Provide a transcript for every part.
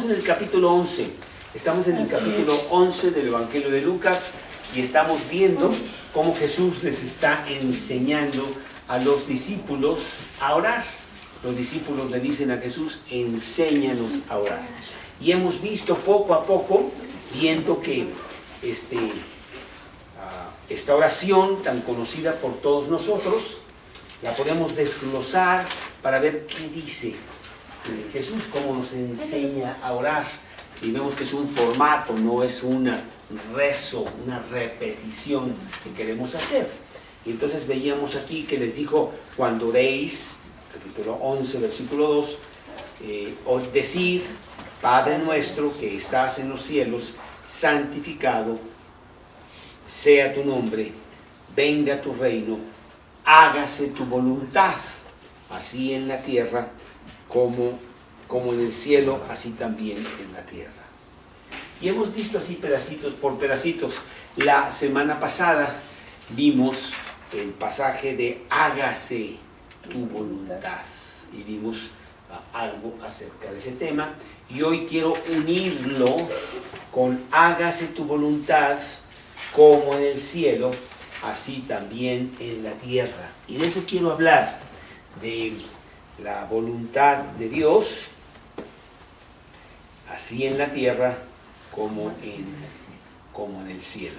en el capítulo 11. Estamos en el capítulo 11 del Evangelio de Lucas y estamos viendo cómo Jesús les está enseñando a los discípulos a orar. Los discípulos le dicen a Jesús, enséñanos a orar. Y hemos visto poco a poco, viendo que esta oración tan conocida por todos nosotros, la podemos desglosar para ver qué dice Jesús, cómo nos enseña a orar. Y vemos que es un formato, no es un rezo, una repetición que queremos hacer. Y entonces veíamos aquí que les dijo, cuando oréis, capítulo 11, versículo 2, decid, Padre nuestro que estás en los cielos, santificado sea tu nombre, venga tu reino, hágase tu voluntad, así en la tierra como en el cielo, así también en la tierra. Y hemos visto así pedacitos por pedacitos. La semana pasada vimos el pasaje de hágase tu voluntad y vimos algo acerca de ese tema. Y hoy quiero unirlo con hágase tu voluntad como en el cielo, así también en la tierra. Y de eso quiero hablar, de la voluntad de Dios, así en la tierra como en el cielo.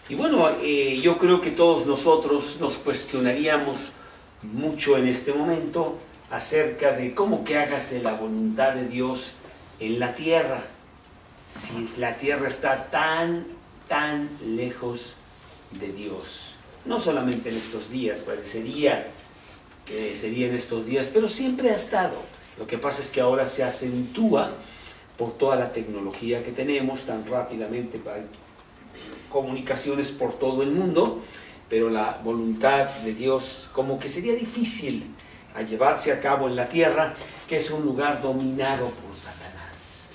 Y bueno, yo creo que todos nosotros nos cuestionaríamos mucho en este momento acerca de cómo que hágase la voluntad de Dios en la tierra, si la tierra está tan lejos de Dios. No solamente en estos días, parecería que sería en estos días, pero siempre ha estado. Lo que pasa es que ahora se acentúa por toda la tecnología que tenemos tan rápidamente, para comunicaciones por todo el mundo, pero la voluntad de Dios como que sería difícil a llevarse a cabo en la tierra, que es un lugar dominado por Satanás.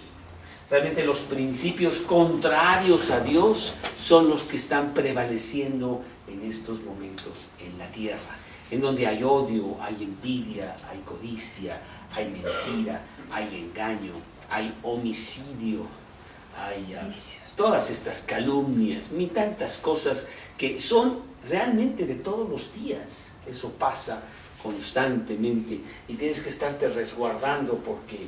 Realmente los principios contrarios a Dios son los que están prevaleciendo en estos momentos en la tierra, en donde hay odio, hay envidia, hay codicia, hay mentira, hay engaño, hay homicidio, hay todas estas calumnias, ni tantas cosas que son realmente de todos los días. Eso pasa constantemente y tienes que estarte resguardando porque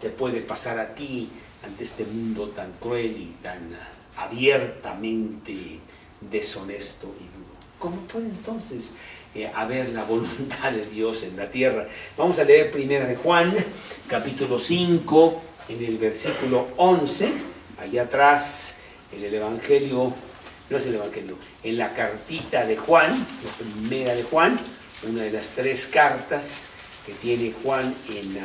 te puede pasar a ti ante este mundo tan cruel y tan abiertamente deshonesto y duro. ¿Cómo puede entonces haber la voluntad de Dios en la tierra? Vamos a leer primero de Juan, capítulo 5, en el versículo 11. Allá atrás, en el Evangelio, no es el Evangelio, en la cartita de Juan, la primera de Juan, una de las 3 cartas que tiene Juan en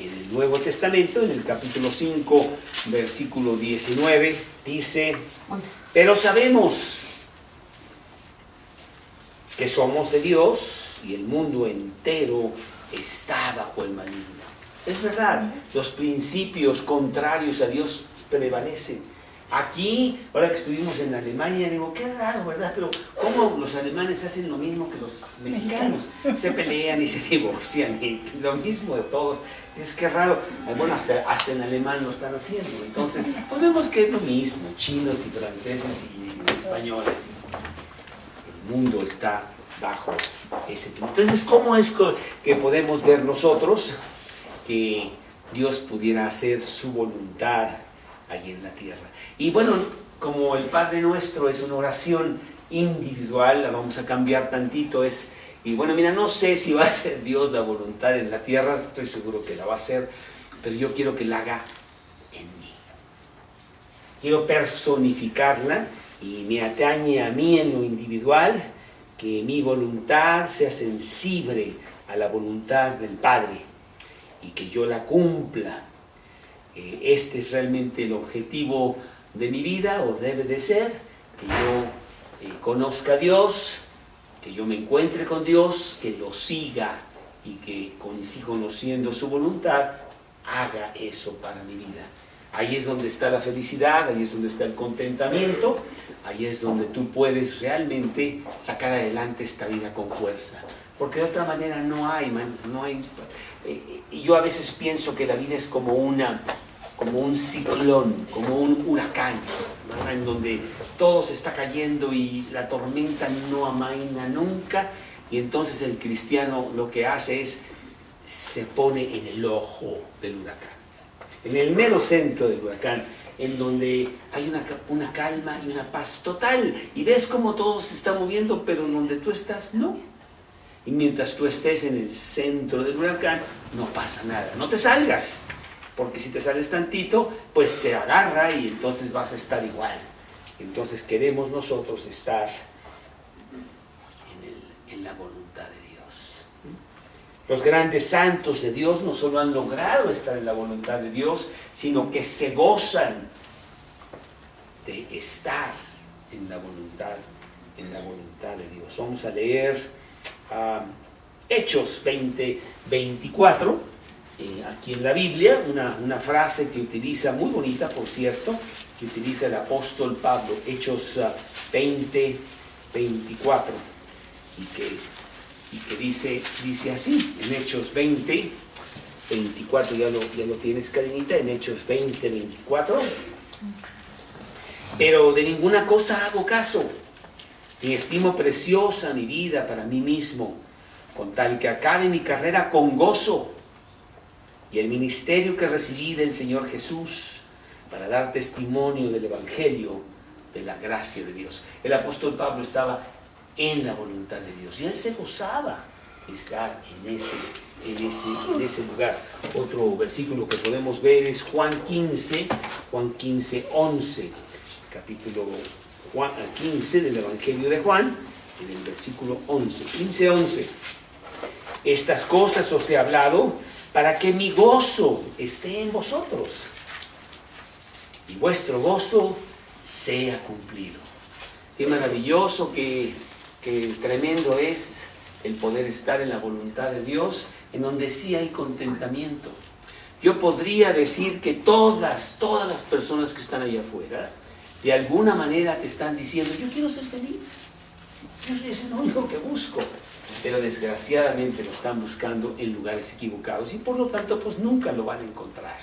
el Nuevo Testamento, en el capítulo 5, versículo 19, dice, pero sabemos que somos de Dios y el mundo entero está bajo el maligno. Es verdad, los principios contrarios a Dios prevalecen. Aquí, ahora que estuvimos en Alemania, digo, qué raro, ¿verdad? Pero ¿cómo los alemanes hacen lo mismo que los mexicanos? Se pelean y se divorcian, y lo mismo de todos. Es que raro. Bueno, hasta en alemán lo están haciendo. Entonces, pues vemos que es lo mismo, chinos y franceses y españoles. El mundo está bajo ese tipo. Entonces, ¿cómo es que podemos ver nosotros que Dios pudiera hacer su voluntad allí en la tierra? Y bueno, como el Padre Nuestro es una oración individual, la vamos a cambiar tantito, y bueno, mira, no sé si va a hacer Dios la voluntad en la tierra, estoy seguro que la va a hacer, pero yo quiero que la haga en mí. Quiero personificarla y me atañe a mí en lo individual, que mi voluntad sea sensible a la voluntad del Padre y que yo la cumpla. Este es realmente el objetivo de mi vida, o debe de ser, que yo conozca a Dios, que yo me encuentre con Dios, que lo siga y que conociendo su voluntad, haga eso para mi vida. Ahí es donde está la felicidad, ahí es donde está el contentamiento, ahí es donde tú puedes realmente sacar adelante esta vida con fuerza. porque de otra manera no hay. Y yo a veces pienso que la vida es como un ciclón, como un huracán, ¿verdad? En donde todo se está cayendo y la tormenta no amaina nunca, y entonces el cristiano lo que hace es, se pone en el ojo del huracán, en el mero centro del huracán, en donde hay una calma y una paz total, y ves cómo todo se está moviendo, pero en donde tú estás, no. Y mientras tú estés en el centro del huracán, no pasa nada. No te salgas, porque si te sales tantito, pues te agarra y entonces vas a estar igual. Entonces queremos nosotros estar en la voluntad de Dios. Los grandes santos de Dios no solo han logrado estar en la voluntad de Dios, sino que se gozan de estar en la voluntad de Dios. Vamos a leer Hechos 20:24, aquí en la Biblia, una frase que utiliza, muy bonita por cierto, que utiliza el apóstol Pablo, Hechos 20:24, y que dice así, en Hechos 20:24, ya lo tienes, Karinita, en Hechos 20:24. Pero de ninguna cosa hago caso, ni estimo preciosa mi vida para mí mismo, con tal que acabe mi carrera con gozo y el ministerio que recibí del Señor Jesús para dar testimonio del Evangelio de la gracia de Dios. El apóstol Pablo estaba en la voluntad de Dios y él se gozaba de estar en ese lugar. Otro versículo que podemos ver es Juan 15:11, capítulo 15 del Evangelio de Juan, en el versículo 11, 15:11. Estas cosas os he hablado para que mi gozo esté en vosotros y vuestro gozo sea cumplido. Qué maravilloso, qué tremendo es el poder estar en la voluntad de Dios, en donde sí hay contentamiento. Yo podría decir que todas las personas que están allá afuera, de alguna manera te están diciendo, yo quiero ser feliz, es lo único que busco, pero desgraciadamente lo están buscando en lugares equivocados y por lo tanto pues nunca lo van a encontrar.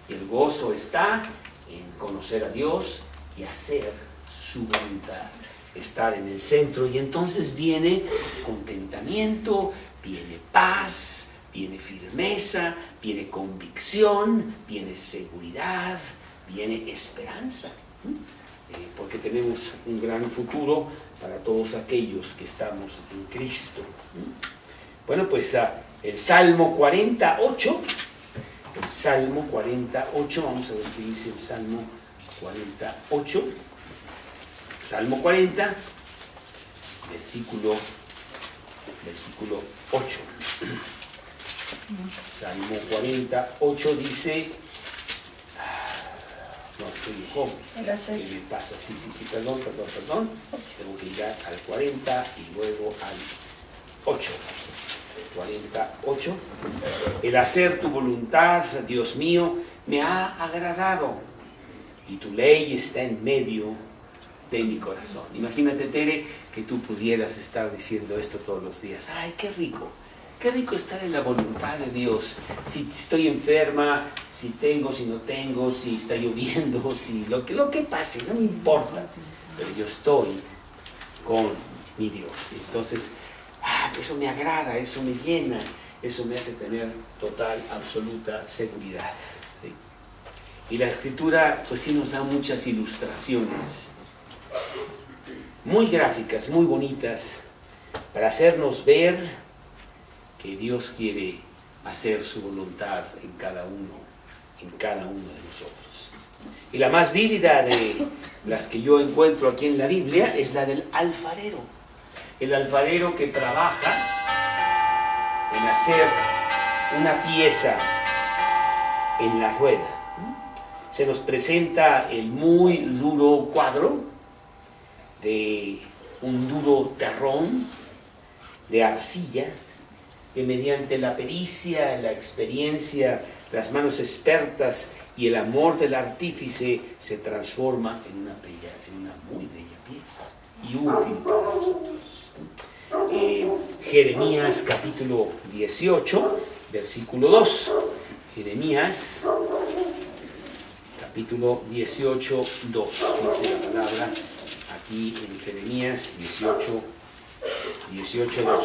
Y el gozo está en conocer a Dios y hacer su voluntad, estar en el centro, y entonces viene contentamiento, viene paz, viene firmeza, viene convicción, viene seguridad, viene esperanza. Porque tenemos un gran futuro para todos aquellos que estamos en Cristo. Bueno, pues el Salmo 48, vamos a ver qué dice el Salmo 48, Salmo 40, versículo 8. Salmo 48 dice... No, estoy en Job. ¿Qué me pasa? Sí, perdón. Tengo que ir al 40 y luego al 8. 48. El hacer tu voluntad, Dios mío, me ha agradado, y tu ley está en medio de mi corazón. Imagínate, Tere, que tú pudieras estar diciendo esto todos los días. ¡Ay, qué rico! Qué rico estar en la voluntad de Dios. Si estoy enferma, si tengo, si no tengo, si está lloviendo, si lo que pase, no me importa. Pero yo estoy con mi Dios. Entonces, eso me agrada, eso me llena, eso me hace tener total, absoluta seguridad. ¿Sí? Y la Escritura, pues sí, nos da muchas ilustraciones, muy gráficas, muy bonitas, para hacernos ver que Dios quiere hacer su voluntad en cada uno de nosotros. Y la más vívida de las que yo encuentro aquí en la Biblia es la del alfarero. El alfarero que trabaja en hacer una pieza en la rueda. Se nos presenta el muy duro cuadro de un duro terrón de arcilla, que mediante la pericia, la experiencia, las manos expertas y el amor del artífice se transforma en una muy bella pieza y útil para nosotros. Jeremías capítulo 18, versículo 2. Jeremías capítulo 18, 2. Dice la palabra aquí en Jeremías 18, 2.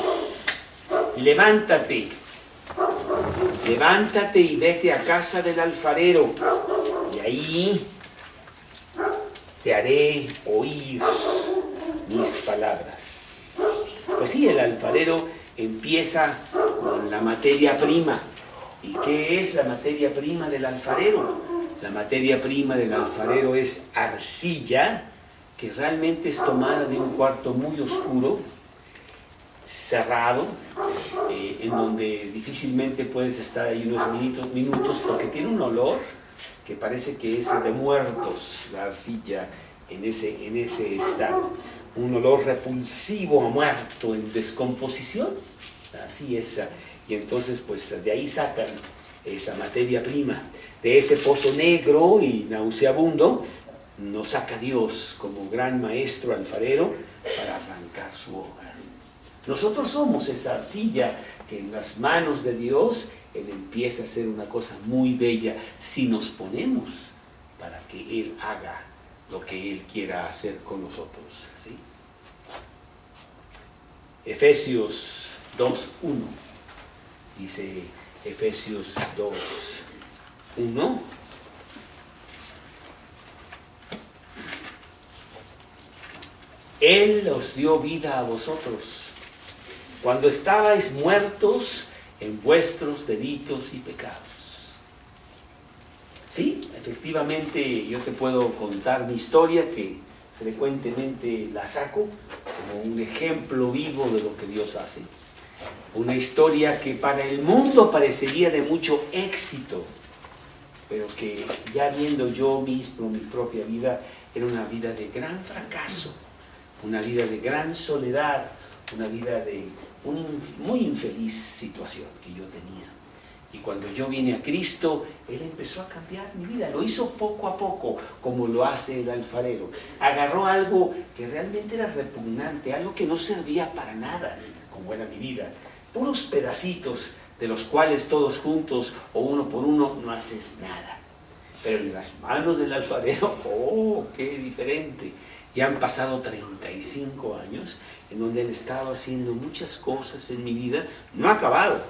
Levántate y vete a casa del alfarero, y ahí te haré oír mis palabras. Pues sí, el alfarero empieza con la materia prima. ¿Y qué es la materia prima del alfarero? La materia prima del alfarero es arcilla, que realmente es tomada de un cuarto muy oscuro, cerrado, en donde difícilmente puedes estar ahí unos minutos porque tiene un olor que parece que es de muertos, la arcilla en ese estado. Un olor repulsivo a muerto, en descomposición. Así es. Y entonces pues de ahí sacan esa materia prima. De ese pozo negro y nauseabundo nos saca Dios como gran maestro alfarero para arrancar su obra. Nosotros somos esa arcilla que en las manos de Dios Él empieza a hacer una cosa muy bella si nos ponemos para que Él haga lo que Él quiera hacer con nosotros, ¿sí? Efesios 2:1. Dice Efesios 2:1. Él os dio vida a vosotros cuando estabais muertos en vuestros delitos y pecados. Sí, efectivamente yo te puedo contar mi historia, que frecuentemente la saco como un ejemplo vivo de lo que Dios hace. Una historia que para el mundo parecería de mucho éxito, pero que ya viendo yo mismo mi propia vida, era una vida de gran fracaso, una vida de gran soledad, una vida de una muy infeliz situación que yo tenía. Y cuando yo vine a Cristo, Él empezó a cambiar mi vida. Lo hizo poco a poco, como lo hace el alfarero. Agarró algo que realmente era repugnante, algo que no servía para nada, como era mi vida. Puros pedacitos de los cuales todos juntos o uno por uno no haces nada. Pero en las manos del alfarero, ¡oh, qué diferente! Ya han pasado 35 años en donde Él ha estado haciendo muchas cosas en mi vida. No ha acabado,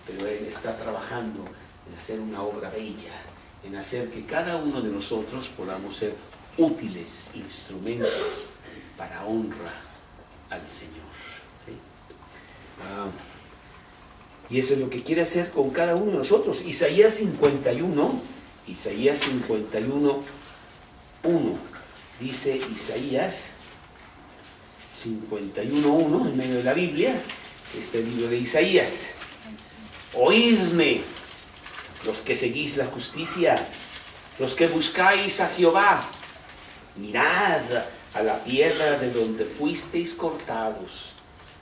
pero Él está trabajando en hacer una obra bella, en hacer que cada uno de nosotros podamos ser útiles instrumentos para honra al Señor, ¿sí? Y eso es lo que quiere hacer con cada uno de nosotros. Isaías 51, 1. Dice Isaías 51:1 en medio de la Biblia, este libro de Isaías. Oídme, los que seguís la justicia, los que buscáis a Jehová. Mirad a la piedra de donde fuisteis cortados,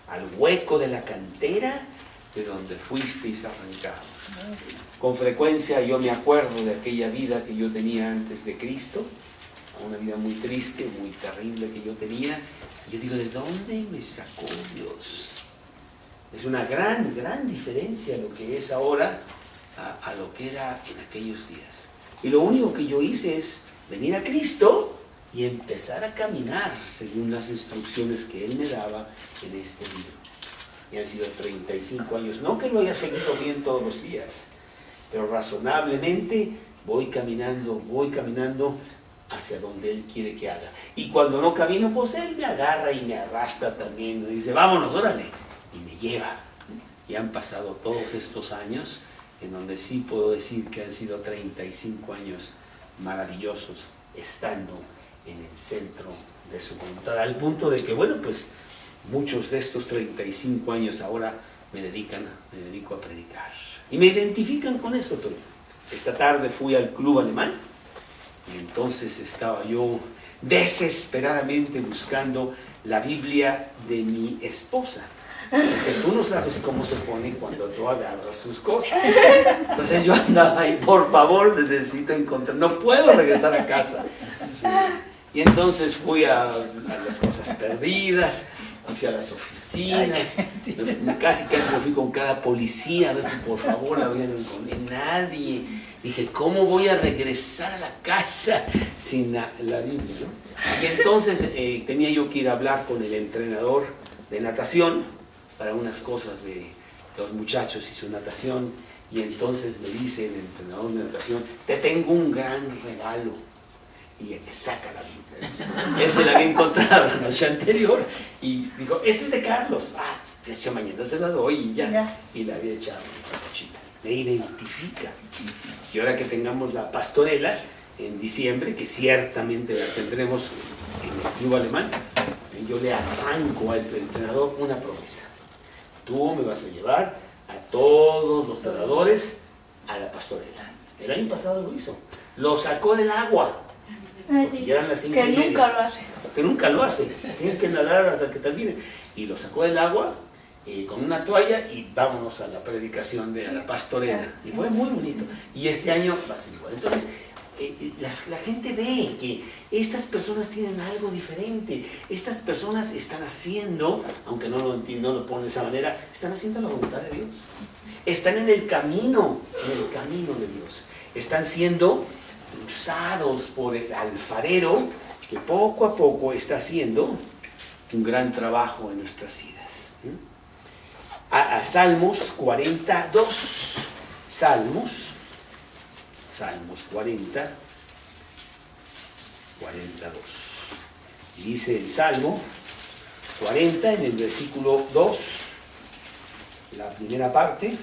al hueco de la cantera de donde fuisteis arrancados. Con frecuencia yo me acuerdo de aquella vida que yo tenía antes de Cristo, una vida muy triste, muy terrible que yo tenía. Y yo digo, ¿de dónde me sacó Dios? Es una gran, gran diferencia lo que es ahora a lo que era en aquellos días. Y lo único que yo hice es venir a Cristo y empezar a caminar según las instrucciones que Él me daba en este libro. Y han sido 35 años, no que lo haya seguido bien todos los días, pero razonablemente voy caminando hacia donde Él quiere que haga. Y cuando no camino, pues Él me agarra y me arrastra también. Me dice, vámonos, órale. Y me lleva. Y han pasado todos estos años en donde sí puedo decir que han sido 35 años maravillosos estando en el centro de su voluntad. Al punto de que, bueno, pues muchos de estos 35 años ahora me dedico a predicar. Y me identifican con eso, Tony. Esta tarde fui al club alemán. Y entonces estaba yo desesperadamente buscando la Biblia de mi esposa. Porque tú no sabes cómo se pone cuando tú agarras sus cosas. Entonces yo andaba ahí, por favor, necesito encontrar, no puedo regresar a casa. Sí. Y entonces fui a las cosas perdidas, y fui a las oficinas, casi me fui con cada policía a ver si por favor habían encontrado nadie. Dije, ¿cómo voy a regresar a la casa sin la Biblia, ¿no? Y entonces tenía yo que ir a hablar con el entrenador de natación para unas cosas de los muchachos y su natación. Y entonces me dice el entrenador de natación, te tengo un gran regalo. Y me saca la Biblia. Él se la había encontrado la noche anterior y dijo, este es de Carlos. Pues mañana se la doy y ya. Y la había echado en esa cochita. Me identifica. Y ahora que tengamos la pastorela en diciembre, que ciertamente la tendremos en el club alemán, yo le arranco al entrenador una promesa. Tú me vas a llevar a todos los nadadores a la pastorela. El año pasado lo hizo. Lo sacó del agua. Porque ya eran las 5:30. Que nunca lo hace. Que nunca lo hace. Tiene que nadar hasta que termine. Y lo sacó del agua con una toalla y vámonos a la predicación de la pastorela. Y fue muy bonito. Y este año va a ser igual. Entonces, la gente ve que estas personas tienen algo diferente. Estas personas están haciendo, aunque no lo ponen de esa manera, están haciendo la voluntad de Dios. Están en el camino de Dios. Están siendo usados por el alfarero que poco a poco está haciendo un gran trabajo en nuestras vidas. A Salmos 42. Salmos 40, 42. Y dice el Salmo 40 en el versículo 2, la primera parte.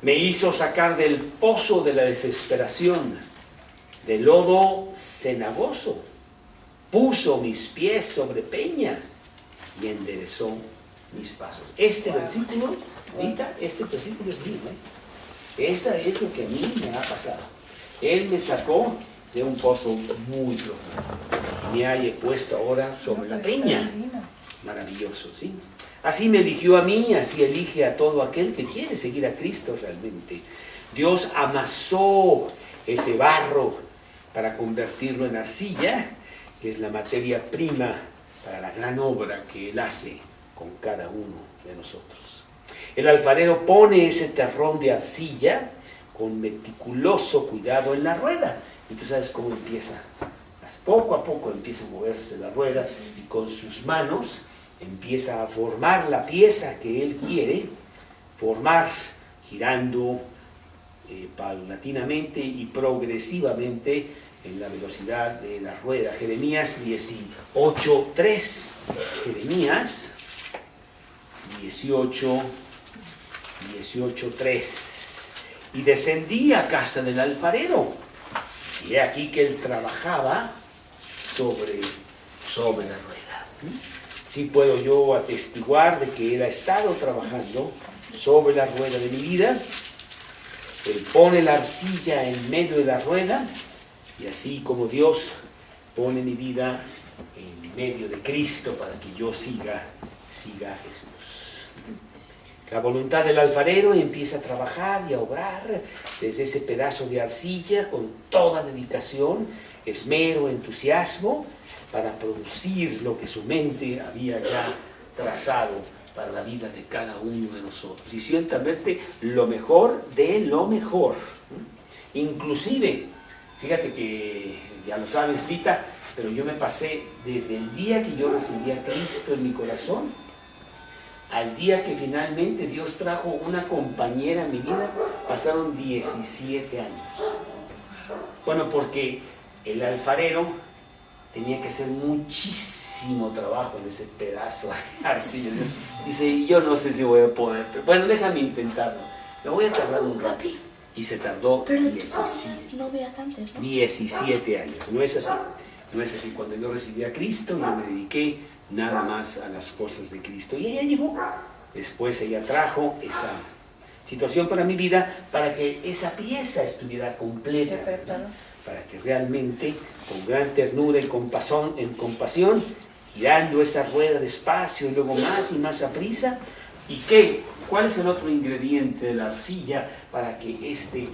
Me hizo sacar del pozo de la desesperación, del lodo cenagoso. Puso mis pies sobre peña y enderezó mis pasos. Este versículo, ahorita, este versículo es mío, Esa es lo que a mí me ha pasado. Él me sacó de un pozo muy profundo. Me ha puesto ahora sobre la peña. Maravilloso, ¿sí? Así me eligió a mí, así elige a todo aquel que quiere seguir a Cristo realmente. Dios amasó ese barro para convertirlo en arcilla, que es la materia prima para la gran obra que Él hace con cada uno de nosotros. El alfarero pone ese terrón de arcilla con meticuloso cuidado en la rueda. Y tú sabes cómo empieza. Poco a poco empieza a moverse la rueda y con sus manos empieza a formar la pieza que él quiere formar, girando paulatinamente y progresivamente en la velocidad de la rueda. Jeremías 18:3. Jeremías 18:3. Y descendí a casa del alfarero. Y he aquí que él trabajaba sobre la rueda. Sí puedo yo atestiguar de que él ha estado trabajando sobre la rueda de mi vida. Él pone la arcilla en medio de la rueda y así como Dios pone mi vida en medio de Cristo para que yo siga a Jesús. La voluntad del alfarero empieza a trabajar y a obrar desde ese pedazo de arcilla con toda dedicación, esmero, entusiasmo, para producir lo que su mente había ya trazado para la vida de cada uno de nosotros. Y ciertamente lo mejor de lo mejor. Inclusive, fíjate que ya lo sabes, Rita, pero yo me pasé desde el día que yo recibí a Cristo en mi corazón, al día que finalmente Dios trajo una compañera a mi vida, pasaron 17 años. Bueno, porque el alfarero tenía que hacer muchísimo trabajo en ese pedazo de arcilla. Dice, yo no sé si voy a poder, pero bueno, déjame intentarlo. Me voy a tardar un rato. Y se tardó 17 años. No es así. No es así. Cuando yo recibí a Cristo, yo me dediqué nada más a las cosas de Cristo. Y ella llegó. Después ella trajo esa situación para mi vida, para que esa pieza estuviera completa, para que realmente, con gran ternura y compasión, girando esa rueda despacio y luego más y más aprisa. ¿Y cuál es el otro ingrediente de la arcilla para que este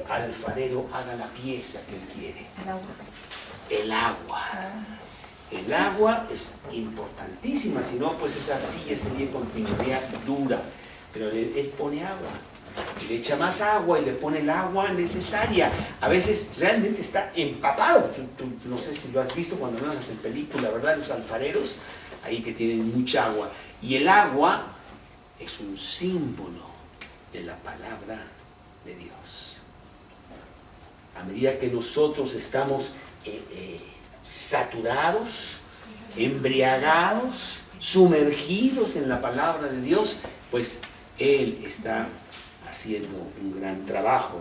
alfarero haga la pieza que él quiere? El agua. El agua. El agua es importantísima, si no, pues esa arcilla sería continuaría dura. Pero él pone agua, le echa más agua y le pone el agua necesaria. A veces realmente está empapado. Tú no sé si lo has visto cuando ves en película, ¿verdad? Los alfareros, ahí que tienen mucha agua. Y el agua es un símbolo de la palabra de Dios. A medida que nosotros estamos saturados, embriagados, sumergidos en la palabra de Dios, pues Él está haciendo un gran trabajo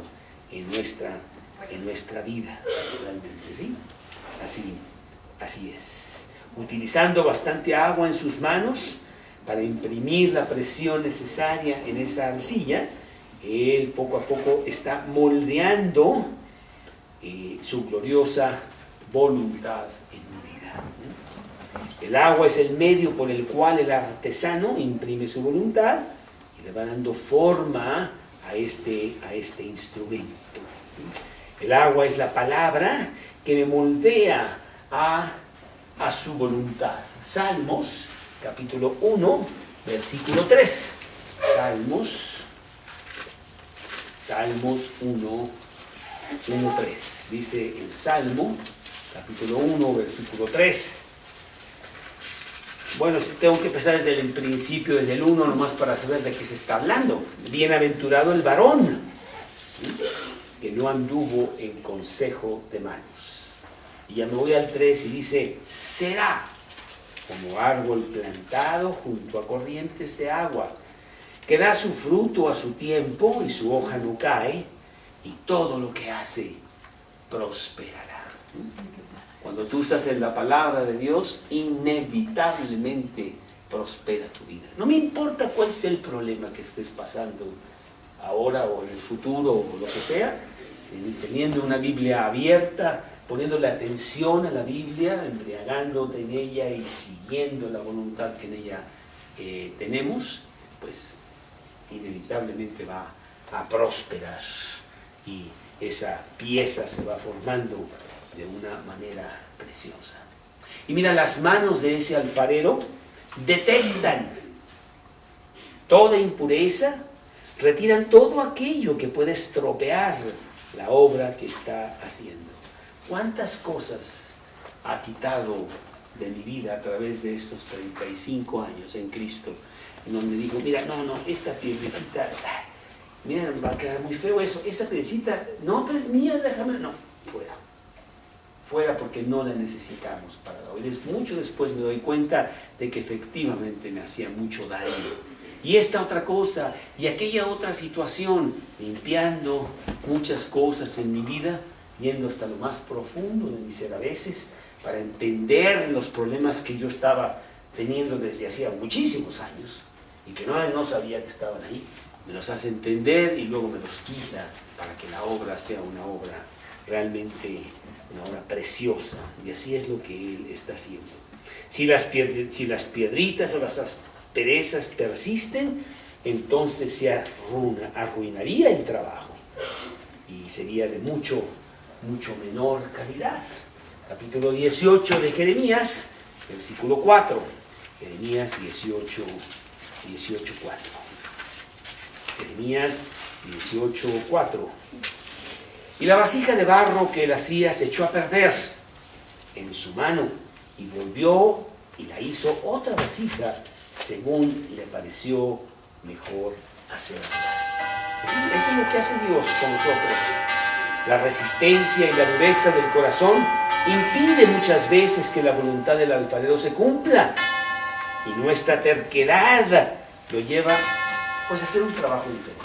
en nuestra vida, realmente, ¿sí? Así es. Utilizando bastante agua en sus manos para imprimir la presión necesaria en esa arcilla, Él poco a poco está moldeando su gloriosa voluntad en mi vida. El agua es el medio por el cual el artesano imprime su voluntad y le va dando forma a este instrumento. El agua es la palabra que me moldea a su voluntad. Salmos, capítulo 1, versículo 3. Salmos 1, 3. Dice el Salmo, capítulo 1, versículo 3. Bueno, tengo que empezar desde el principio, desde el 1, nomás para saber de qué se está hablando. Bienaventurado el varón que no anduvo en consejo de malos. Y ya me voy al 3 y dice, será como árbol plantado junto a corrientes de agua, que da su fruto a su tiempo y su hoja no cae, y todo lo que hace prosperará. Cuando tú estás en la palabra de Dios, inevitablemente prospera tu vida. No me importa cuál sea el problema que estés pasando ahora o en el futuro o lo que sea, teniendo una Biblia abierta, poniéndole atención a la Biblia, embriagándote en ella y siguiendo la voluntad que en ella tenemos, pues inevitablemente va a prosperar y esa pieza se va formando de una manera preciosa. Y mira, las manos de ese alfarero detectan toda impureza, retiran todo aquello que puede estropear la obra que está haciendo. ¿Cuántas cosas ha quitado de mi vida a través de estos 35 años en Cristo? En donde digo, mira, no, esta piedrecita, mira, va a quedar muy feo eso, esta piedrecita, no, pero es mía, déjame, no, fuera porque no la necesitamos para hoy. Mucho después me doy cuenta de que efectivamente me hacía mucho daño. Y esta otra cosa, y aquella otra situación, limpiando muchas cosas en mi vida, yendo hasta lo más profundo de mi ser a veces, para entender los problemas que yo estaba teniendo desde hacía muchísimos años, y que no sabía que estaban ahí. Me los hace entender y luego me los quita para que la obra sea una obra realmente, una obra preciosa. Y así es lo que Él está haciendo. Si las piedritas o las asperezas persisten, entonces se arruinaría el trabajo y sería de mucho menor calidad. Capítulo 18 de Jeremías, versículo 4. Jeremías 18, 4. Jeremías 18, 4. Y la vasija de barro que él hacía se echó a perder en su mano y volvió y la hizo otra vasija según le pareció mejor hacerla. Eso es lo que hace Dios con nosotros. La resistencia y la dureza del corazón impide muchas veces que la voluntad del alfarero se cumpla, y nuestra terquedad lo lleva pues a hacer un trabajo diferente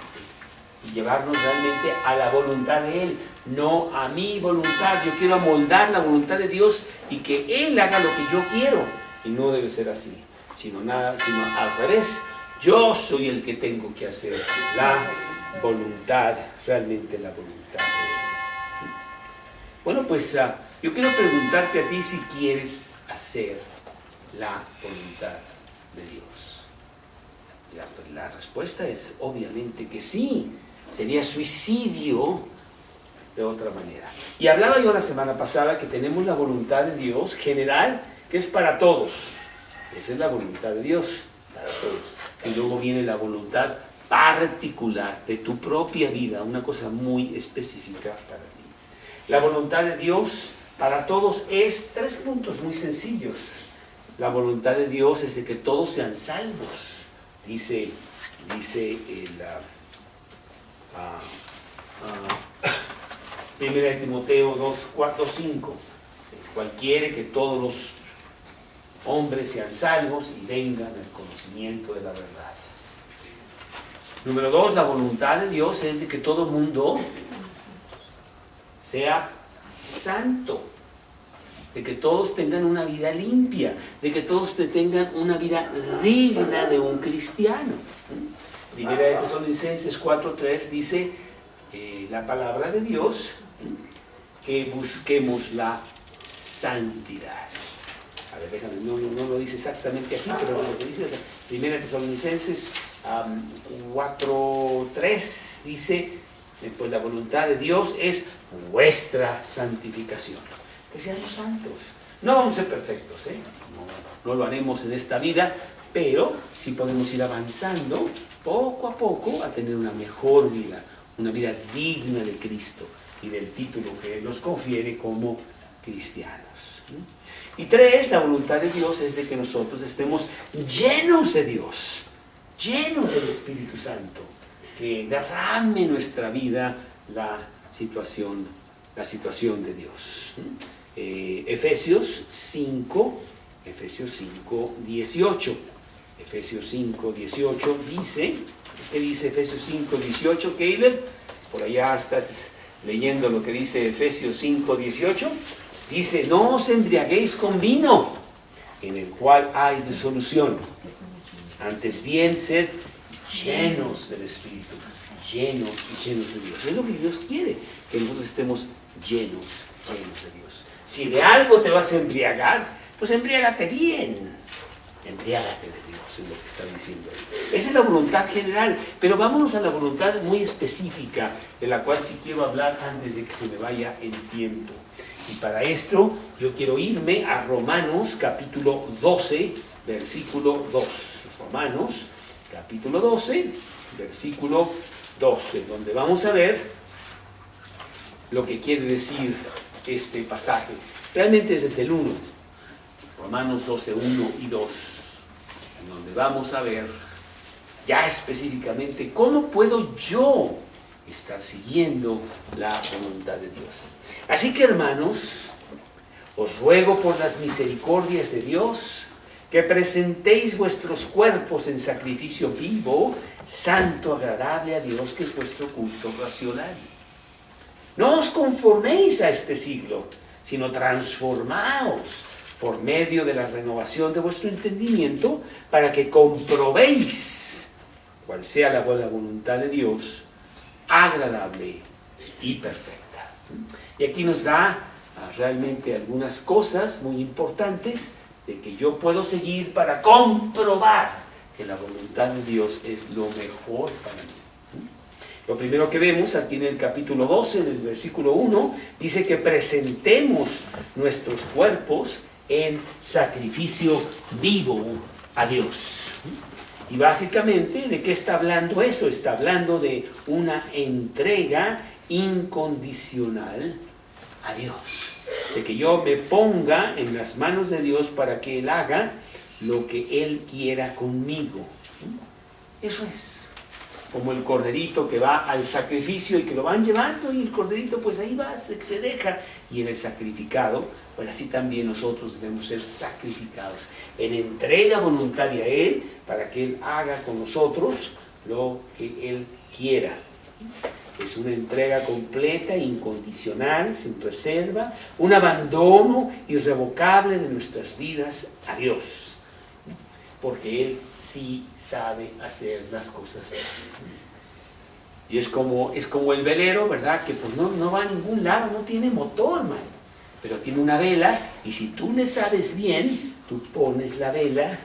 y llevarnos realmente a la voluntad de Él, no a mi voluntad. Yo quiero amoldar la voluntad de Dios y que Él haga lo que yo quiero, y no debe ser así, sino al revés. Yo soy el que tengo que hacer la voluntad, realmente la voluntad de Él. Bueno, pues yo quiero preguntarte a ti si quieres hacer la voluntad de Dios. La respuesta es obviamente que sí. Sería suicidio de otra manera. Y hablaba yo la semana pasada que tenemos la voluntad de Dios general que es para todos. Esa es la voluntad de Dios, para todos. Y luego viene la voluntad particular de tu propia vida, una cosa muy específica para ti. La voluntad de Dios para todos es 3 puntos muy sencillos. La voluntad de Dios es de que todos sean salvos. Dice Primera de Timoteo 2:4-5, el cual quiere que todos los hombres sean salvos y vengan al conocimiento de la verdad. Número 2, la voluntad de Dios es de que todo mundo sea santo, de que todos tengan una vida limpia, de que todos tengan una vida digna de un cristiano. Primera de Tesalonicenses 4:3 dice la palabra de Dios que busquemos la santidad. A ver, déjame, no lo dice exactamente así, pero lo que dice Primera de Tesalonicenses 4:3 dice, pues la voluntad de Dios es vuestra santificación. Que seamos santos. No vamos a ser perfectos, no lo haremos en esta vida, pero sí podemos ir avanzando poco a poco a tener una mejor vida, una vida digna de Cristo y del título que Él nos confiere como cristianos. Y 3, la voluntad de Dios es de que nosotros estemos llenos de Dios, llenos del Espíritu Santo, que derrame en nuestra vida la situación de Dios. Efesios 5:18. Efesios 5:18 dice, ¿qué dice Efesios 5:18, Caleb? Por allá estás leyendo lo que dice Efesios 5:18. Dice, no os embriaguéis con vino, en el cual hay disolución. Antes bien, sed llenos del Espíritu, llenos de Dios. Es lo que Dios quiere, que nosotros estemos llenos de Dios. Si de algo te vas a embriagar, pues embriágate bien. Embriágate de Dios, es lo que está diciendo ahí. Esa es la voluntad general, pero vámonos a la voluntad muy específica, de la cual sí quiero hablar antes de que se me vaya el tiempo. Y para esto yo quiero irme a Romanos capítulo 12, versículo 2. Romanos capítulo 12, versículo 12, donde vamos a ver lo que quiere decir este pasaje. Realmente es desde el 1, Romanos 12, 1 y 2, en donde vamos a ver ya específicamente cómo puedo yo estar siguiendo la voluntad de Dios. Así que, hermanos, os ruego por las misericordias de Dios que presentéis vuestros cuerpos en sacrificio vivo, santo, agradable a Dios, que es vuestro culto racional. No os conforméis a este siglo, sino transformaos por medio de la renovación de vuestro entendimiento, para que comprobéis cuál sea la buena voluntad de Dios, agradable y perfecta. Y aquí nos da realmente algunas cosas muy importantes de que yo puedo seguir para comprobar que la voluntad de Dios es lo mejor para mí. Lo primero que vemos aquí en el capítulo 12, en el versículo 1, dice que presentemos nuestros cuerpos en sacrificio vivo a Dios. Y básicamente, ¿de qué está hablando eso? Está hablando de una entrega incondicional a Dios. De que yo me ponga en las manos de Dios para que Él haga lo que Él quiera conmigo. Eso es. Como el corderito que va al sacrificio y que lo van llevando, y el corderito pues ahí va, se deja, y Él es sacrificado. Pues así también nosotros debemos ser sacrificados en entrega voluntaria a Él, para que Él haga con nosotros lo que Él quiera. Es una entrega completa, incondicional, sin reserva, un abandono irrevocable de nuestras vidas a Dios, porque Él sí sabe hacer las cosas bien. Y es como el velero, ¿verdad? Que pues no va a ningún lado, no tiene motor, man, pero tiene una vela, y si tú le sabes bien, tú pones la vela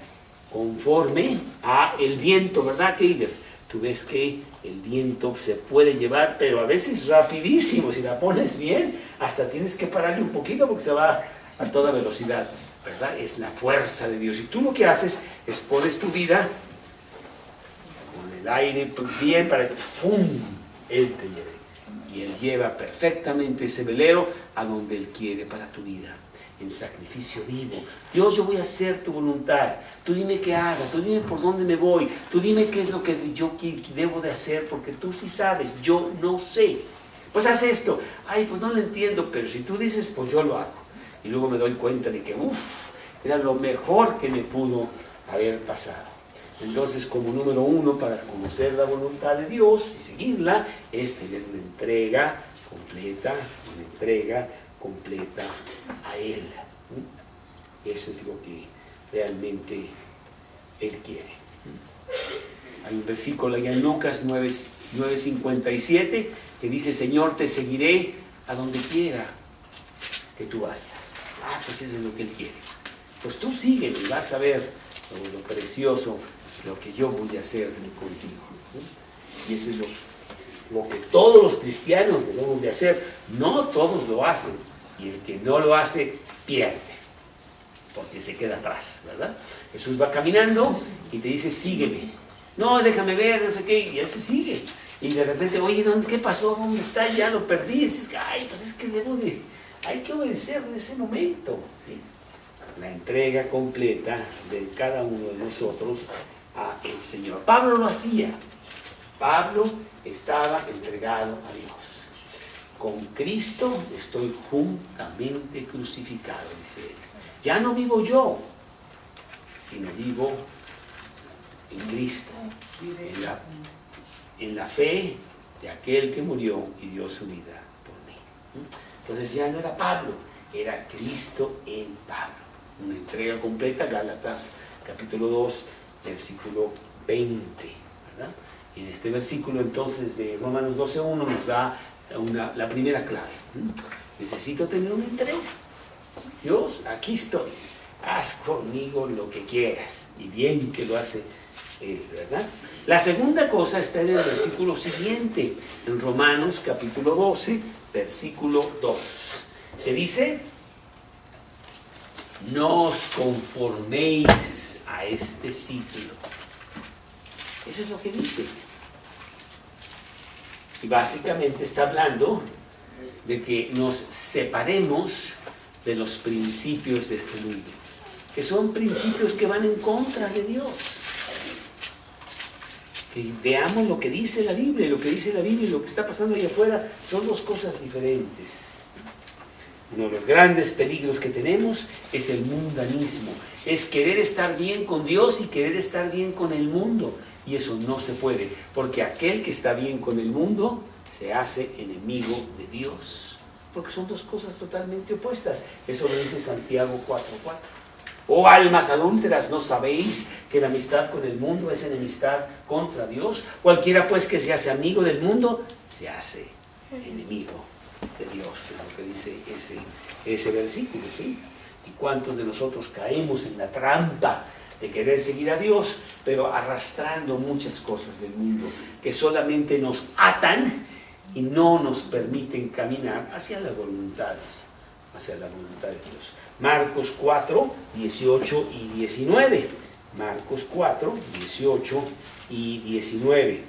conforme a el viento, ¿verdad, Keiler? Tú ves que el viento se puede llevar, pero a veces rapidísimo. Si la pones bien, hasta tienes que pararle un poquito porque se va a toda velocidad. ¿verdad? Es la fuerza de Dios. Y tú lo que haces es pones tu vida con el aire bien para que ¡fum! Él te lleve. Y Él lleva perfectamente ese velero a donde Él quiere para tu vida, en sacrificio vivo. Dios, yo voy a hacer tu voluntad. Tú dime qué haga, tú dime por dónde me voy, tú dime qué es lo que yo debo de hacer, porque tú sí sabes, yo no sé. Pues haz esto. Ay, pues no lo entiendo, pero si tú dices, pues yo lo hago. Y luego me doy cuenta de que, era lo mejor que me pudo haber pasado. Entonces, como número uno, para conocer la voluntad de Dios y seguirla, es tener una entrega completa a Él. Eso es lo que realmente Él quiere. Hay un versículo allá en Lucas 9:57 que dice, Señor, te seguiré a donde quiera que tú vayas. Pues eso es lo que Él quiere. Pues tú sígueme y vas a ver lo precioso, lo que yo voy a hacer contigo. Y eso es lo que todos los cristianos debemos de hacer. No todos lo hacen. Y el que no lo hace, pierde. Porque se queda atrás, ¿verdad? Jesús va caminando y te dice, sígueme. No, déjame ver, no sé qué. Y Él se sigue. Y de repente, oye, ¿qué pasó? ¿Dónde está? Ya lo perdí. Es que, pues es que hay que obedecer en ese momento. ¿Sí? La entrega completa de cada uno de nosotros a el Señor. Pablo lo hacía. Pablo estaba entregado a Dios. Con Cristo estoy juntamente crucificado, dice él. Ya no vivo yo, sino vivo en Cristo, en la fe de aquel que murió y dio su vida por mí. Entonces ya no era Pablo, era Cristo en Pablo. Una entrega completa, Gálatas capítulo 2, versículo 20, ¿verdad? Y en este versículo entonces de Romanos 12:1 nos da la primera clave. Necesito tener una entrega. Dios, aquí estoy. Haz conmigo lo que quieras. Y bien que lo hace Él, ¿verdad? La segunda cosa está en el versículo siguiente, en Romanos capítulo 12, versículo 2, que dice, no os conforméis a este siglo. Eso es lo que dice. Y básicamente está hablando de que nos separemos de los principios de este mundo, que son principios que van en contra de Dios. Que veamos lo que dice la Biblia, y lo que dice la Biblia y lo que está pasando allá afuera son dos cosas diferentes. Uno de los grandes peligros que tenemos es el mundanismo, es querer estar bien con Dios y querer estar bien con el mundo. Y eso no se puede, porque aquel que está bien con el mundo se hace enemigo de Dios, porque son dos cosas totalmente opuestas. Eso lo dice Santiago 4:4. Oh almas adúlteras, ¿no sabéis que la amistad con el mundo es enemistad contra Dios? Cualquiera pues que se hace amigo del mundo, se hace enemigo de Dios. Es lo que dice ese versículo, ¿sí? ¿Y cuántos de nosotros caemos en la trampa de querer seguir a Dios, pero arrastrando muchas cosas del mundo que solamente nos atan y no nos permiten caminar hacia la voluntad de Dios? Marcos 4, 18 y 19. Marcos 4, 18 y 19.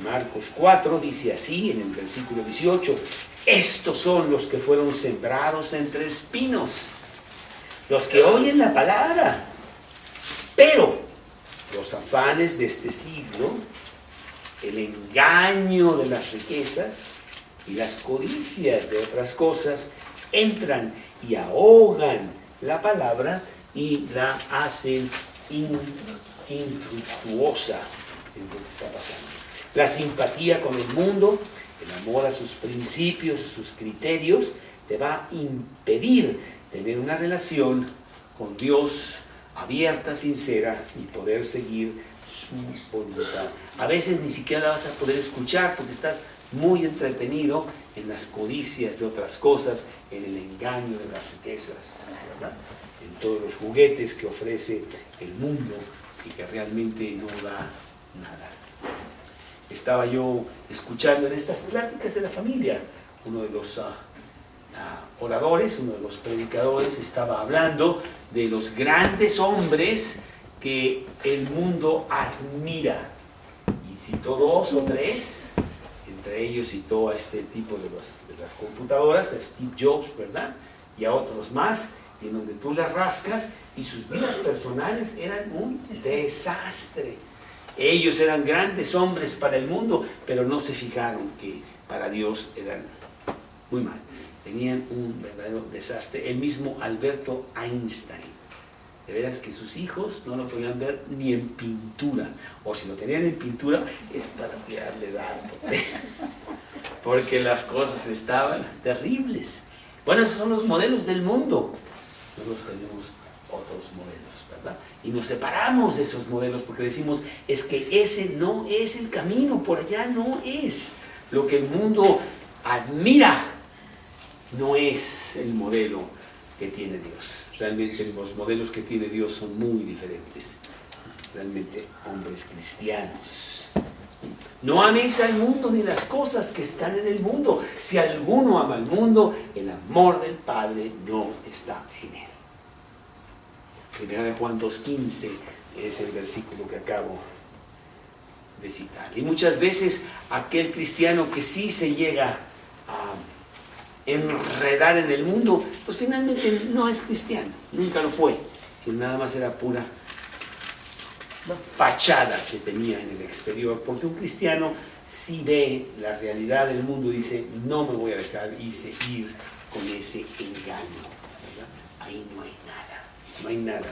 Marcos 4 dice así en el versículo 18: estos son los que fueron sembrados entre espinos, los que oyen la palabra, pero los afanes de este siglo, el engaño de las riquezas y las codicias de otras cosas entran y ahogan la palabra y la hacen infructuosa. Es lo que está pasando. La simpatía con el mundo, el amor a sus principios, a sus criterios, te va a impedir tener una relación con Dios abierta, sincera, y poder seguir su voluntad. A veces ni siquiera la vas a poder escuchar porque estás muy entretenido en las codicias de otras cosas, en el engaño de las riquezas, ¿verdad? En todos los juguetes que ofrece el mundo y que realmente no da nada. Estaba yo escuchando en estas pláticas de la familia uno de los oradores, uno de los predicadores, estaba hablando de los grandes hombres que el mundo admira. Y citó 2 o 3, entre ellos citó a este tipo de las computadoras, a Steve Jobs, ¿verdad? Y a otros más, y en donde tú las rascas y sus vidas personales eran un desastre. Ellos eran grandes hombres para el mundo, pero no se fijaron que para Dios eran muy mal. Tenían un verdadero desastre. El mismo Alberto Einstein. De veras que sus hijos no lo podían ver ni en pintura. O si lo tenían en pintura, es para tirarle dato. Porque las cosas estaban terribles. Bueno, esos son los modelos del mundo. Nosotros tenemos otros modelos, ¿verdad? Y nos separamos de esos modelos porque decimos, es que ese no es el camino, por allá no es. Lo que el mundo admira no es el modelo que tiene Dios. Realmente los modelos que tiene Dios son muy diferentes. Realmente hombres cristianos. No améis al mundo ni las cosas que están en el mundo. Si alguno ama al mundo, el amor del Padre no está en él. Primera de Juan 2:15 es el versículo que acabo de citar. Y muchas veces aquel cristiano que sí se llega a enredar en el mundo, pues finalmente no es cristiano, nunca lo fue, sino nada más era pura fachada que tenía en el exterior, porque un cristiano sí ve la realidad del mundo y dice, no me voy a dejar y seguir con ese engaño, ¿verdad? Ahí no hay nada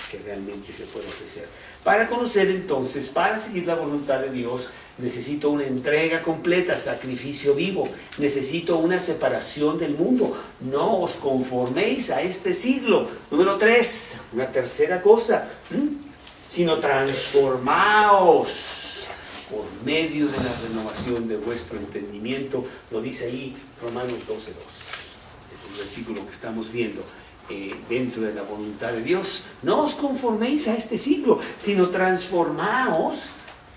que realmente se pueda ofrecer. Para conocer entonces, para seguir la voluntad de Dios, necesito una entrega completa, sacrificio vivo, necesito una separación del mundo. No os conforméis a este siglo. Número 3, una tercera cosa, sino transformaos por medio de la renovación de vuestro entendimiento. Lo dice ahí Romanos 12:2. Es el versículo que estamos viendo. Dentro de la voluntad de Dios, no os conforméis a este siglo, sino transformaos,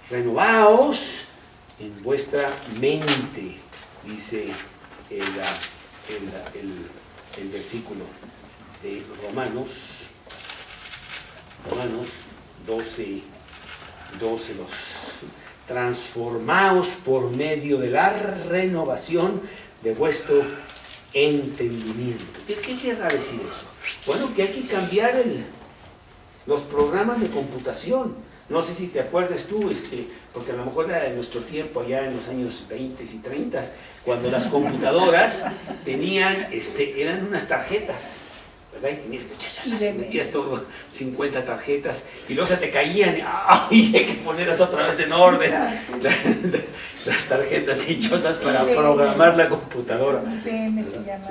renovaos en vuestra mente, dice el versículo de Romanos 12:2. Transformaos por medio de la renovación de vuestro entendimiento. ¿Qué querrá decir eso? Bueno, que hay que cambiar los programas de computación. No sé si te acuerdas tú, porque a lo mejor era de nuestro tiempo, allá en los años 20 y 30, cuando las computadoras tenían, eran unas tarjetas, ¿verdad? Y tenías, metías todo, 50 tarjetas, y luego se te caían, ¡ay! Hay que ponerlas otra vez en orden. Las tarjetas dichosas para programar la computadora. IBM se llama.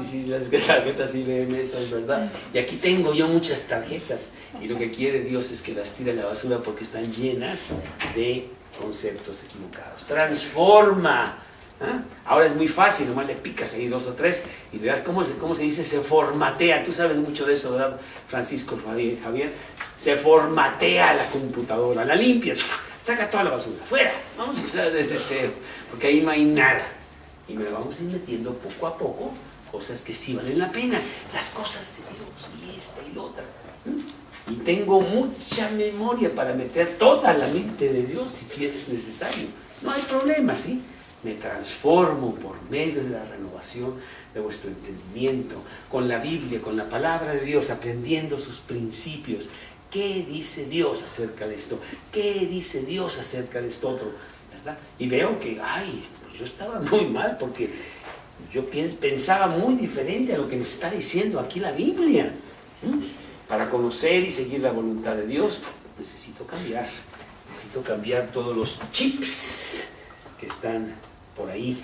Sí, las tarjetas IBM, esas, ¿verdad? Y aquí tengo yo muchas tarjetas, y lo que quiere Dios es que las tire a la basura porque están llenas de conceptos equivocados. Transforma. Ahora es muy fácil, nomás le picas ahí 2 o 3 y le das, ¿cómo se dice? Se formatea. Tú sabes mucho de eso, ¿verdad, Francisco Javier? Se formatea la computadora, la limpias, saca toda la basura, fuera, vamos a empezar desde cero, porque ahí no hay nada. Y me la vamos a ir metiendo poco a poco cosas que sí valen la pena, las cosas de Dios, y esta y la otra. Y tengo mucha memoria para meter toda la mente de Dios si es necesario. No hay problema, ¿sí? Me transformo por medio de la renovación de vuestro entendimiento, con la Biblia, con la palabra de Dios, aprendiendo sus principios. ¿Qué dice Dios acerca de esto? ¿Qué dice Dios acerca de esto otro? ¿Verdad? Y veo que, pues yo estaba muy mal porque yo pensaba muy diferente a lo que me está diciendo aquí la Biblia. Para conocer y seguir la voluntad de Dios, necesito cambiar todos los chips que están por ahí.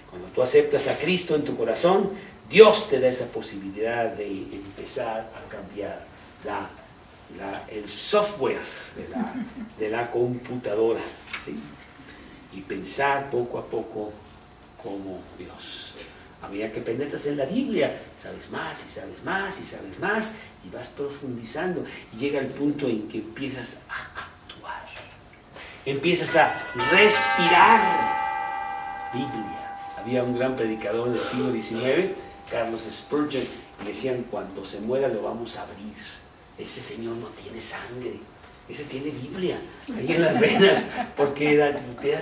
Cuando tú aceptas a Cristo en tu corazón, Dios te da esa posibilidad de empezar a cambiar el software de la computadora, ¿sí? Y pensar poco a poco como Dios. A medida que penetras en la Biblia, sabes más y sabes más y sabes más y vas profundizando y llega el punto en que empiezas a actuar, empiezas a respirar Biblia. La Había un gran predicador del siglo XIX, Carlos Spurgeon, y decían, cuando se muera lo vamos a abrir. Ese señor no tiene sangre, ese tiene Biblia ahí en las venas, porque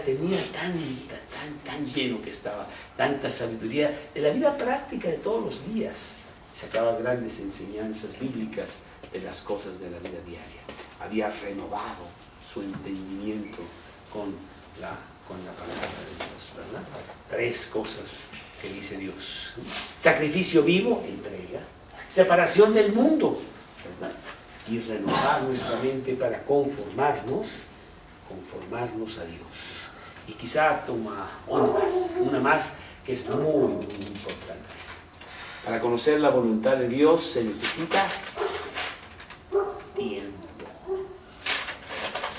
tenía tan lleno que estaba, tanta sabiduría de la vida práctica de todos los días. Sacaba grandes enseñanzas bíblicas de las cosas de la vida diaria. Había renovado su entendimiento con la palabra de Dios, ¿verdad? 3 cosas que dice Dios. Sacrificio vivo, entrega. Separación del mundo, ¿verdad? Y renovar nuestra mente para conformarnos a Dios. Y quizá toma una más que es muy importante. Para conocer la voluntad de Dios se necesita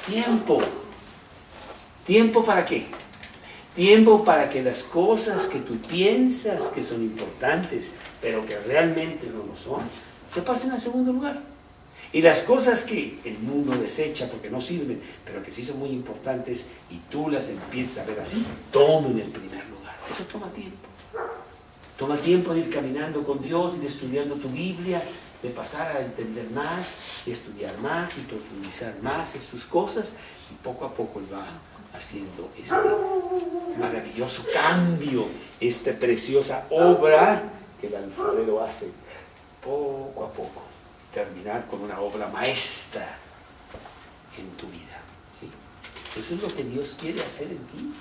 tiempo. ¿Tiempo para qué? Tiempo para que las cosas que tú piensas que son importantes, pero que realmente no lo son, se pasen al segundo lugar. Y las cosas que el mundo desecha porque no sirven, pero que sí son muy importantes y tú las empiezas a ver así, tomen el primer lugar. Eso toma tiempo. Toma tiempo de ir caminando con Dios, de estudiando tu Biblia, de pasar a entender más, de estudiar más y profundizar más en sus cosas. Y poco a poco Él va haciendo este maravilloso cambio, esta preciosa obra que el alfarero hace poco a poco. Terminar con una obra maestra en tu vida, ¿sí? Eso es lo que Dios quiere hacer en ti.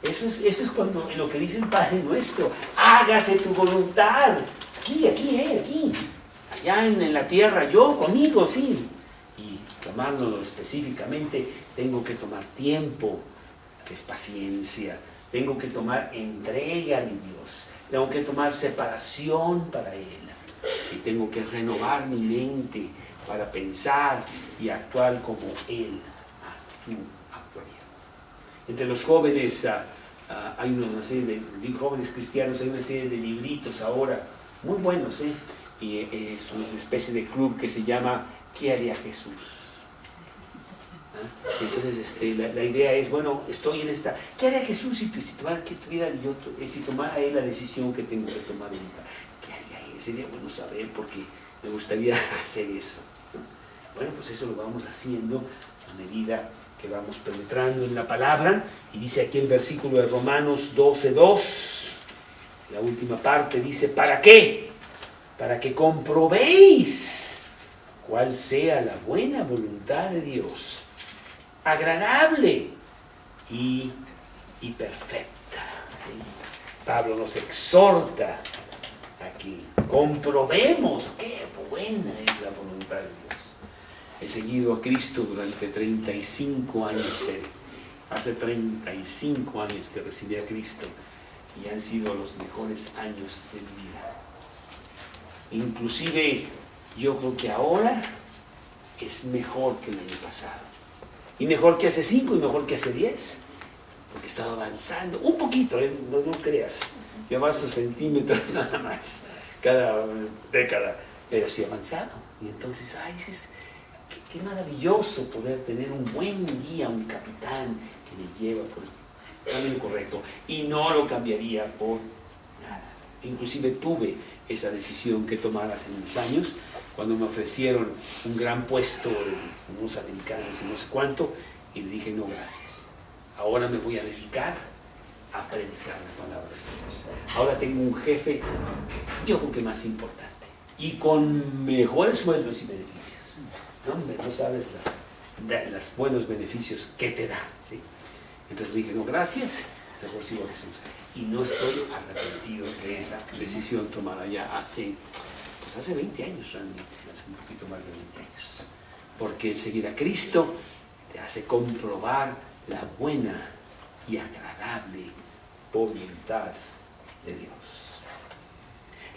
Eso es cuando, en lo que dice el Padre Nuestro, hágase tu voluntad, aquí, allá en la tierra, yo conmigo, sí. Y tomándolo específicamente, tengo que tomar tiempo, que es paciencia, tengo que tomar entrega a mi Dios, tengo que tomar separación para Él. Y tengo que renovar mi mente para pensar y actuar como Él actuaría. Entre los jóvenes, hay una serie de jóvenes cristianos, hay una serie de libritos ahora, muy buenos, y es una especie de club que se llama ¿Qué haría Jesús? Entonces la idea es, bueno, estoy en esta, ¿qué haría Jesús si tomara Él la decisión que tengo que tomar ahorita? Sería bueno saber porque me gustaría hacer eso. Bueno, pues eso lo vamos haciendo a medida que vamos penetrando en la palabra. Y dice aquí el versículo de Romanos 12:2, la última parte dice, ¿para qué? Para que comprobéis cuál sea la buena voluntad de Dios, agradable y perfecta. ¿Sí? Pablo nos exhorta aquí, comprobemos qué buena es la voluntad de Dios. He seguido a Cristo durante 35 años, hace 35 años que recibí a Cristo y han sido los mejores años de mi vida. Inclusive yo creo que ahora es mejor que el año pasado, y mejor que hace 5 y mejor que hace 10, porque he estado avanzando un poquito, no creas. Yo avanzo centímetros nada más cada década, pero sí he avanzado. Y entonces, dices, qué maravilloso poder tener un buen guía, un capitán que me lleva por el camino correcto. Y no lo cambiaría por nada. Inclusive tuve esa decisión que tomar hace unos años, cuando me ofrecieron un gran puesto de unos americanos y no sé cuánto, y le dije, no, gracias. Ahora me voy a dedicar a predicar la palabra de Dios. Ahora tengo un jefe, yo creo que más importante, y con mejores sueldos y beneficios. No sabes los buenos beneficios que te da, ¿sí? Entonces dije, no, gracias, mejor sigo a Jesús. Y no estoy arrepentido de esa decisión tomada ya hace 20 años realmente, hace un poquito más de 20 años. Porque el seguir a Cristo te hace comprobar la buena y agradable voluntad de Dios.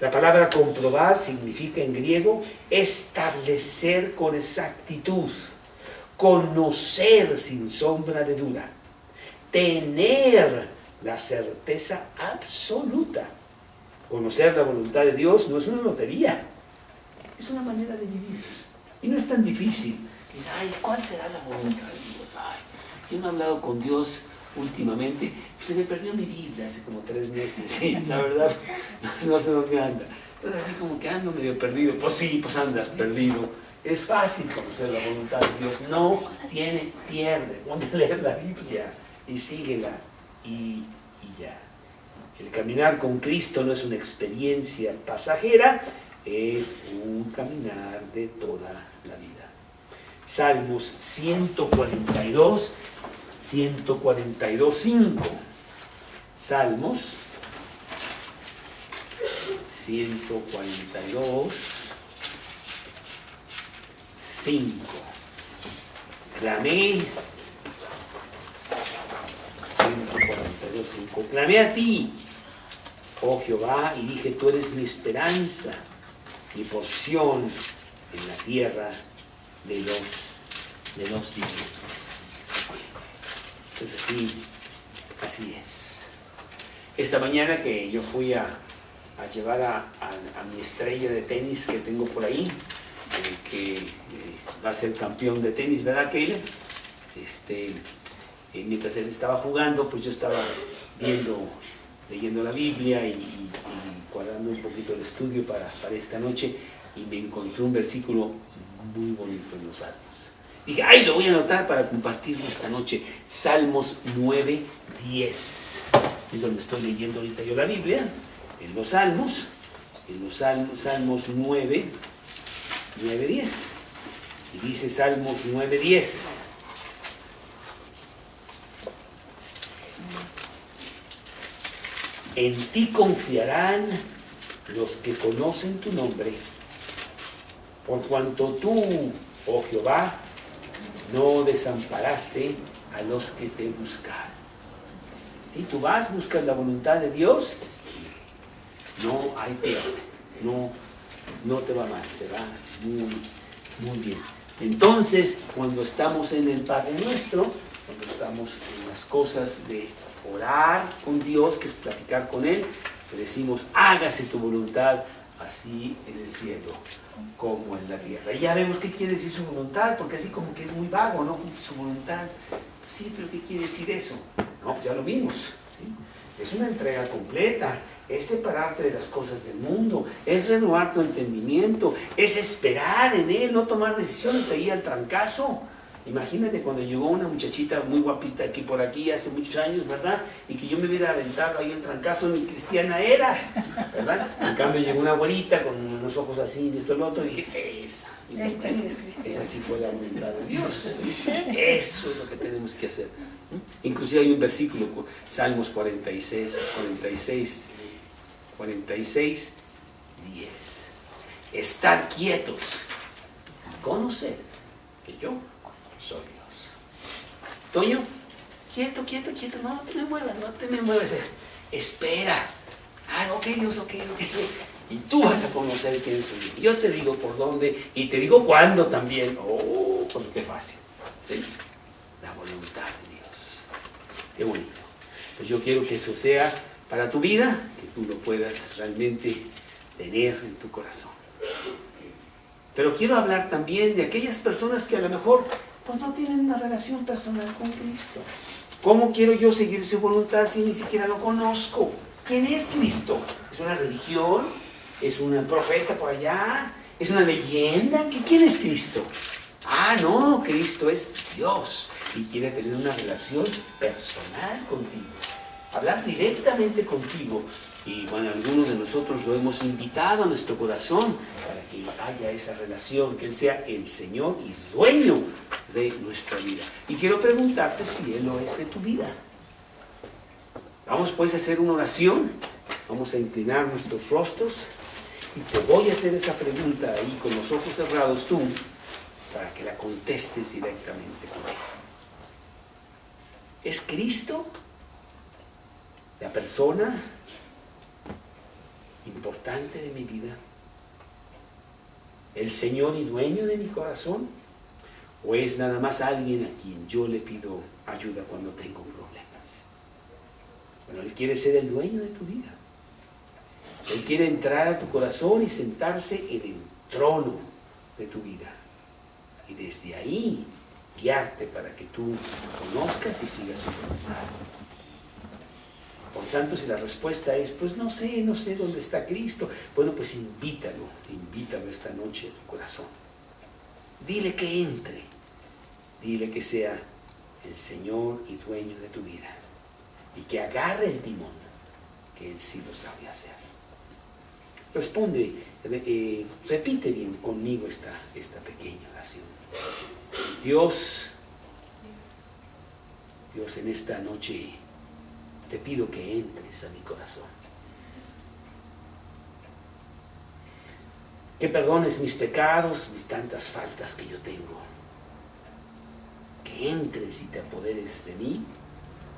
La palabra comprobar significa en griego establecer con exactitud, conocer sin sombra de duda, tener la certeza absoluta. Conocer la voluntad de Dios no es una lotería, es una manera de vivir. Y no es tan difícil. Dices, ¿cuál será la voluntad de Dios? Yo no he hablado con Dios últimamente, pues se me perdió mi Biblia hace como 3 meses, sí, la verdad, no sé dónde anda. Entonces así como que ando medio perdido. Pues sí, pues andas perdido. Es fácil conocer la voluntad de Dios. No tienes pierde. Ponte a leer la Biblia y síguela y ya. El caminar con Cristo no es una experiencia pasajera, es un caminar de toda la vida. Salmos 142, 142:5. Salmos 142:5. Clamé, 142:5. Clamé a ti, oh Jehová, y dije, tú eres mi esperanza, mi porción en la tierra de los vivientes. Entonces así es. Esta mañana que yo fui a llevar a mi estrella de tenis que tengo por ahí, que va a ser campeón de tenis, ¿verdad, Keila? Mientras él estaba jugando, pues yo estaba leyendo la Biblia y cuadrando un poquito el estudio para esta noche, y me encontré un versículo muy bonito en los Salmos. Dije, ay, lo voy a anotar para compartirlo esta noche. Salmos 9:10. Es donde estoy leyendo ahorita yo la Biblia, en los Salmos 9:10. Y dice Salmos 9:10. En ti confiarán los que conocen tu nombre, por cuanto tú, oh Jehová, no desamparaste a los que te buscaron. Si tú vas, buscas la voluntad de Dios, no hay pierde, no te va mal, te va muy bien. Entonces, cuando estamos en el Padre Nuestro, cuando estamos en las cosas de orar con Dios, que es platicar con Él, le decimos, hágase tu voluntad, así en el cielo como en la tierra. Y ya vemos qué quiere decir su voluntad, porque así como que es muy vago, ¿no? Su voluntad. Sí, pero ¿qué quiere decir eso? No, pues ya lo vimos, ¿sí? Es una entrega completa, es separarte de las cosas del mundo, es renovar tu entendimiento, es esperar en Él, no tomar decisiones ahí al trancazo. Imagínate cuando llegó una muchachita muy guapita aquí por aquí hace muchos años, ¿verdad? Y que yo me hubiera aventado ahí el trancazo, ni cristiana era, ¿verdad? En cambio llegó una abuelita con unos ojos así, y esto y lo otro, y dije, esa sí fue la voluntad de Dios. Eso es lo que tenemos que hacer. Inclusive hay un versículo, Salmos 46:10. Estar quietos y conocer que yo soy Dios. Toño, quieto, no te me muevas. Espera. Ah, ok, Dios, ok. Y tú vas a conocer quién soy yo. Yo te digo por dónde y te digo cuándo también. Oh, pues qué fácil. ¿Sí? La voluntad de Dios. Qué bonito. Pues yo quiero que eso sea para tu vida, que tú lo puedas realmente tener en tu corazón. Pero quiero hablar también de aquellas personas que a lo mejor pues no tienen una relación personal con Cristo. ¿Cómo quiero yo seguir su voluntad si ni siquiera lo conozco? ¿Quién es Cristo? ¿Es una religión? ¿Es un profeta por allá? ¿Es una leyenda? ¿Quién es Cristo? Ah, no, Cristo es Dios y quiere tener una relación personal contigo. Hablar directamente contigo. Y bueno, algunos de nosotros lo hemos invitado a nuestro corazón para que haya esa relación, que Él sea el Señor y dueño de nuestra vida. Y quiero preguntarte si Él lo es de tu vida. Vamos pues a hacer una oración, vamos a inclinar nuestros rostros y te voy a hacer esa pregunta ahí con los ojos cerrados tú, para que la contestes directamente con Él. ¿Es Cristo la persona importante de mi vida? ¿El Señor y dueño de mi corazón? ¿O es nada más alguien a quien yo le pido ayuda cuando tengo problemas? Bueno, Él quiere ser el dueño de tu vida. Él quiere entrar a tu corazón y sentarse en el trono de tu vida. Y desde ahí guiarte para que tú conozcas y sigas su voluntad. Por tanto, si la respuesta es, pues no sé dónde está Cristo, bueno, pues invítalo esta noche a tu corazón. Dile que entre, dile que sea el Señor y dueño de tu vida y que agarre el timón, que Él sí lo sabe hacer. Responde, repite bien conmigo esta pequeña oración. Dios, en esta noche te pido que entres a mi corazón. Que perdones mis pecados, mis tantas faltas que yo tengo. Que entres y te apoderes de mí,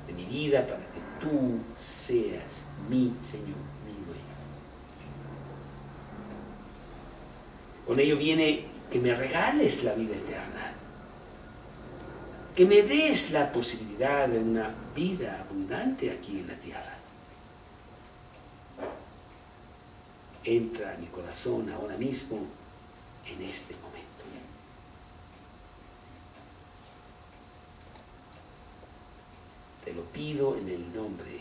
de mi vida, para que tú seas mi Señor, mi dueño. Con ello viene que me regales la vida eterna. Que me des la posibilidad de una vida abundante aquí en la tierra. Entra a mi corazón ahora mismo, en este momento. Te lo pido en el nombre